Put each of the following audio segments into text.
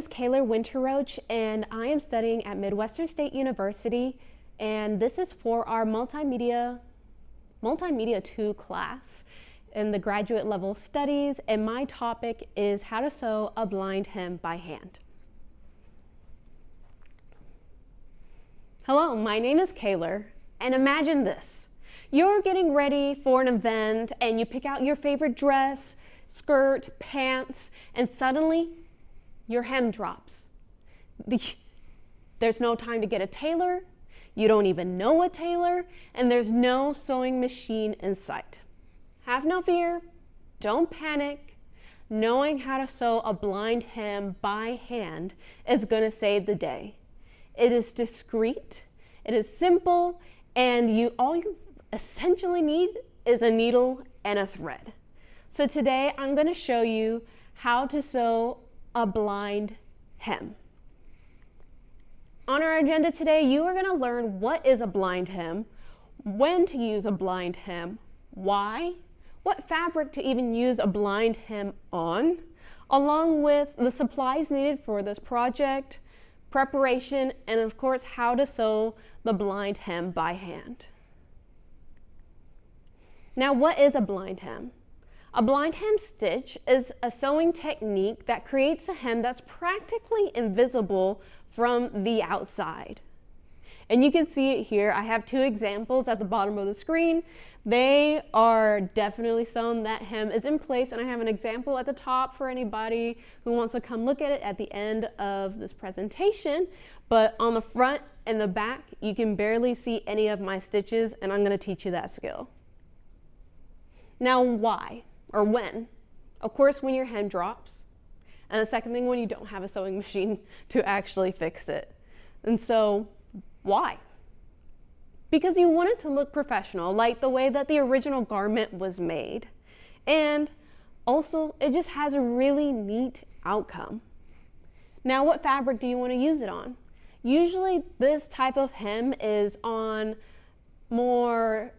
is Kayla Winter-Roach, and I am studying at Midwestern State University, and this is for our Multimedia II class in the graduate level studies, and my topic is how to sew a blind hem by hand. Hello, my name is Kayla, and imagine this. You're getting ready for an event and you pick out your favorite dress, skirt, pants, and suddenly your hem drops. There's no time to get a tailor, you don't even know a tailor, and there's no sewing machine in sight. Have no fear, don't panic. Knowing how to sew a blind hem by hand is going to save the day. It is discreet, it is simple, and all you essentially need is a needle and a thread. So today I'm going to show you how to sew a blind hem. On our agenda today, you are going to learn what is a blind hem, when to use a blind hem, why, what fabric to even use a blind hem on, along with the supplies needed for this project, preparation, and of course how to sew the blind hem by hand. Now, what is a blind hem? A blind hem stitch is a sewing technique that creates a hem that's practically invisible from the outside. And you can see it here. I have two examples at the bottom of the screen. They are definitely sewn. That hem is in place, and I have an example at the top for anybody who wants to come look at it at the end of this presentation. But on the front and the back, you can barely see any of my stitches, and I'm going to teach you that skill. Now, why or when? Of course, when your hem drops. And the second thing, when you don't have a sewing machine to actually fix it. And so, why? Because you want it to look professional, like the way that the original garment was made. And also, it just has a really neat outcome. Now, what fabric do you want to use it on? Usually, this type of hem is on more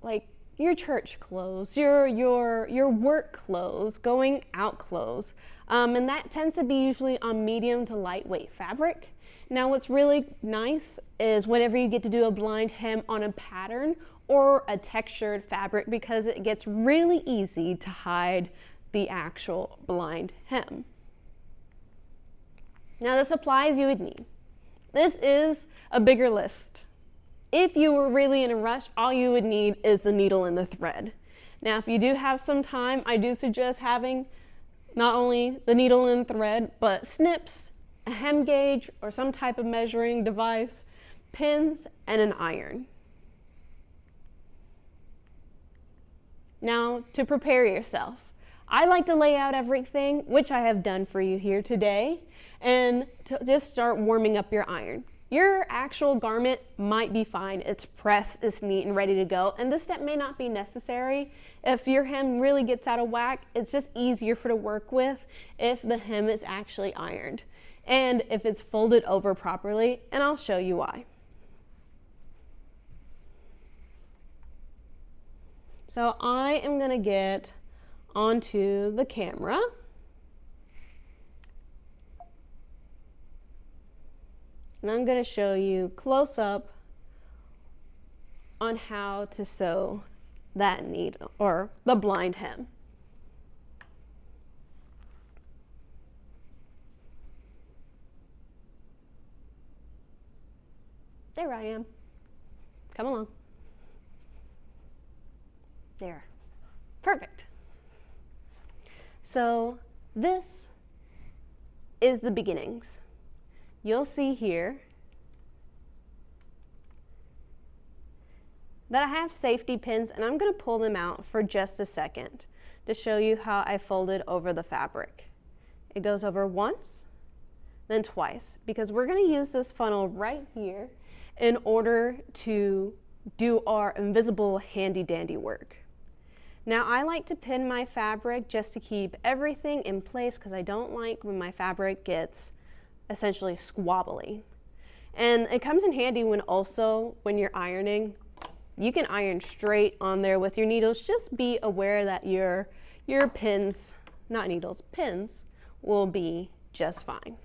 like your church clothes, your work clothes, going out clothes. And that tends to be usually on medium to lightweight fabric. Now, what's really nice is whenever you get to do a blind hem on a pattern or a textured fabric, because it gets really easy to hide the actual blind hem. Now, the supplies you would need. This is a bigger list. If you were really in a rush, all you would need is the needle and the thread. Now, if you do have some time, I do suggest having not only the needle and thread, but snips, a hem gauge, or some type of measuring device, pins, and an iron. Now, to prepare yourself, I like to lay out everything, which I have done for you here today, and to just start warming up your iron. Your actual garment might be fine. It's pressed, it's neat and ready to go, and this step may not be necessary. If your hem really gets out of whack, it's just easier to work with if the hem is actually ironed and if it's folded over properly, and I'll show you why. So I am going to get onto the camera. And I'm going to show you close up on how to sew that needle or the blind hem. There I am. Come along. There. Perfect. So this is the beginnings. You'll see here that I have safety pins, and I'm going to pull them out for just a second to show you how I folded over the fabric. It goes over once, then twice, because we're going to use this funnel right here in order to do our invisible handy-dandy work. Now, I like to pin my fabric just to keep everything in place because I don't like when my fabric gets essentially squabbly. And it comes in handy when you're ironing, you can iron straight on there with your needles. Just be aware that your pins, not needles, pins will be just fine.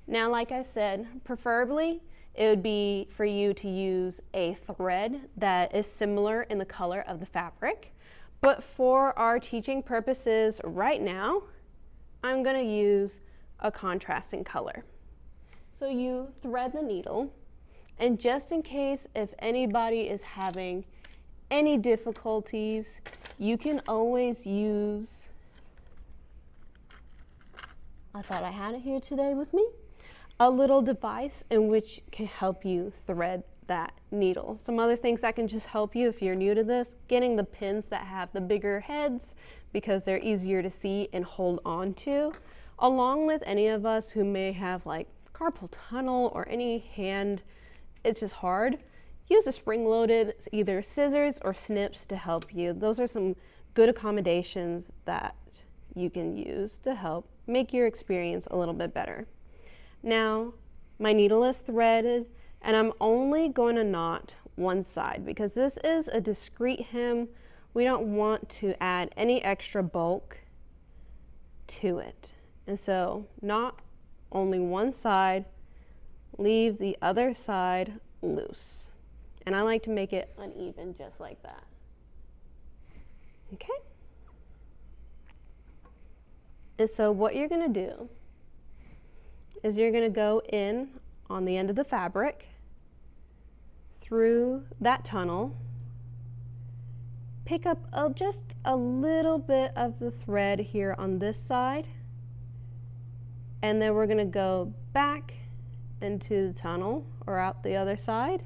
Now, like I said, preferably it would be for you to use a thread that is similar in the color of the fabric. But for our teaching purposes right now, I'm going to use a contrasting color. So you thread the needle, and just in case if anybody is having any difficulties, you can always use, I thought I had it here today with me, a little device in which can help you thread that needle. Some other things that can just help you if you're new to this, getting the pins that have the bigger heads because they're easier to see and hold on to, along with any of us who may have like carpal tunnel or any hand, it's just hard. Use a spring-loaded either scissors or snips to help you. Those are some good accommodations that you can use to help make your experience a little bit better. Now, my needle is threaded, and I'm only going to knot one side because this is a discreet hem. We don't want to add any extra bulk to it. And so, knot only one side, leave the other side loose. And I like to make it uneven just like that. Okay? And so what you're going to do is you're going to go in on the end of the fabric through that tunnel, pick up just a little bit of the thread here on this side, and then we're going to go back into the tunnel or out the other side,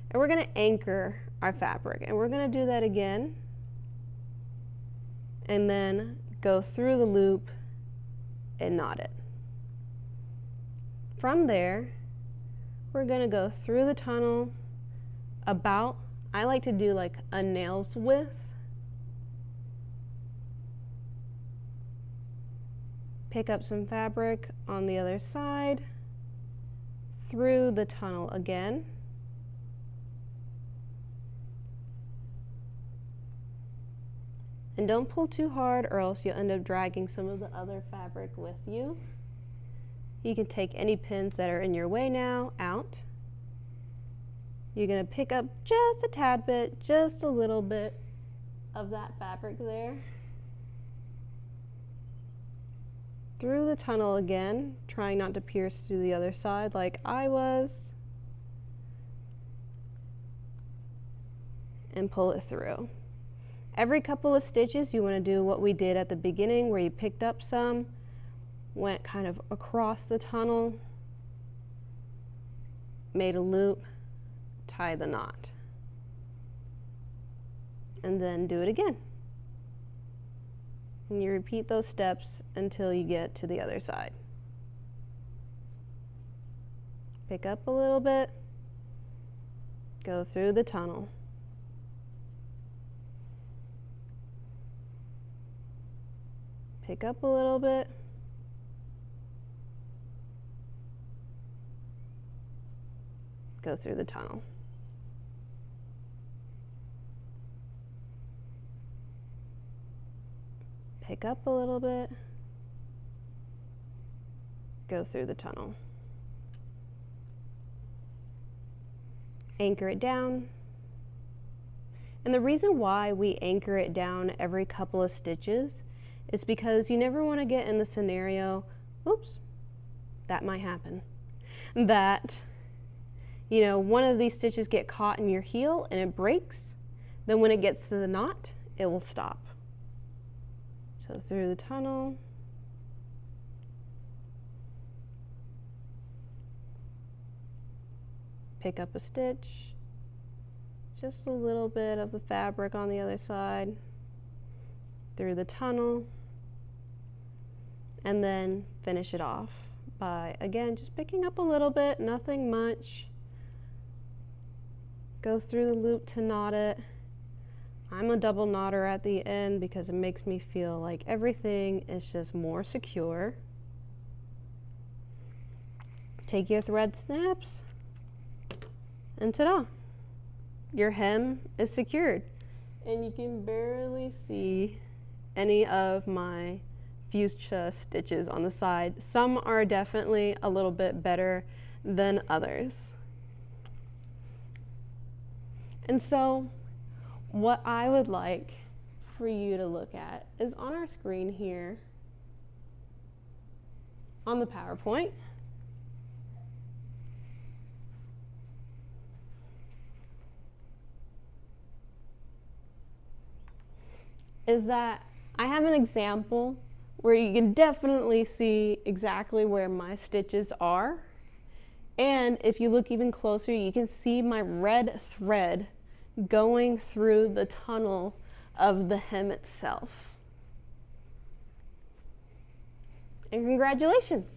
and we're going to anchor our fabric, and we're going to do that again, and then go through the loop and knot it. From there, we're going to go through the tunnel about, I like to do like a nail's width. Pick up some fabric on the other side, through the tunnel again. And don't pull too hard or else you'll end up dragging some of the other fabric with you. You can take any pins that are in your way now out. You're going to pick up just a tad bit, just a little bit of that fabric there. Through the tunnel again, trying not to pierce through the other side like I was. And pull it through. Every couple of stitches you want to do what we did at the beginning where you picked up some, went kind of across the tunnel, made a loop, tie the knot, and then do it again. And you repeat those steps until you get to the other side. Pick up a little bit, go through the tunnel. Pick up a little bit, go through the tunnel. Pick up a little bit, go through the tunnel. Anchor it down. And the reason why we anchor it down every couple of stitches is because you never want to get in the scenario, oops, that might happen, that, you know, one of these stitches get caught in your heel and it breaks. Then when it gets to the knot, it will stop. So through the tunnel, pick up a stitch, just a little bit of the fabric on the other side, through the tunnel, and then finish it off by, again, just picking up a little bit, nothing much. Go through the loop to knot it. I'm a double knotter at the end because it makes me feel like everything is just more secure. Take your thread snaps, and ta-da! Your hem is secured. And you can barely see any of my fuchsia stitches on the side. Some are definitely a little bit better than others. And so what I would like for you to look at is on our screen here on the PowerPoint. Is that I have an example where you can definitely see exactly where my stitches are. And if you look even closer, you can see my red thread going through the tunnel of the hem itself. And congratulations,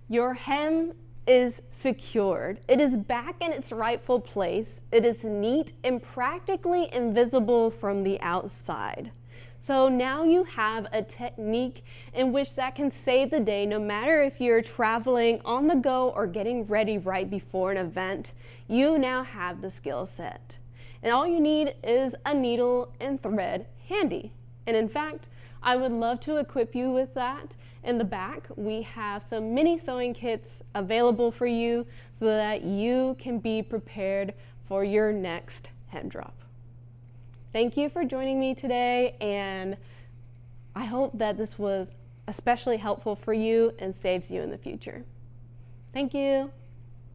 your hem is secured. It is back in its rightful place. It is neat and practically invisible from the outside. So now you have a technique in which that can save the day, no matter if you're traveling on the go or getting ready right before an event. You now have the skill set. And all you need is a needle and thread handy. And in fact, I would love to equip you with that. In the back, we have some mini sewing kits available for you so that you can be prepared for your next hem drop. Thank you for joining me today, and I hope that this was especially helpful for you and saves you in the future. Thank you.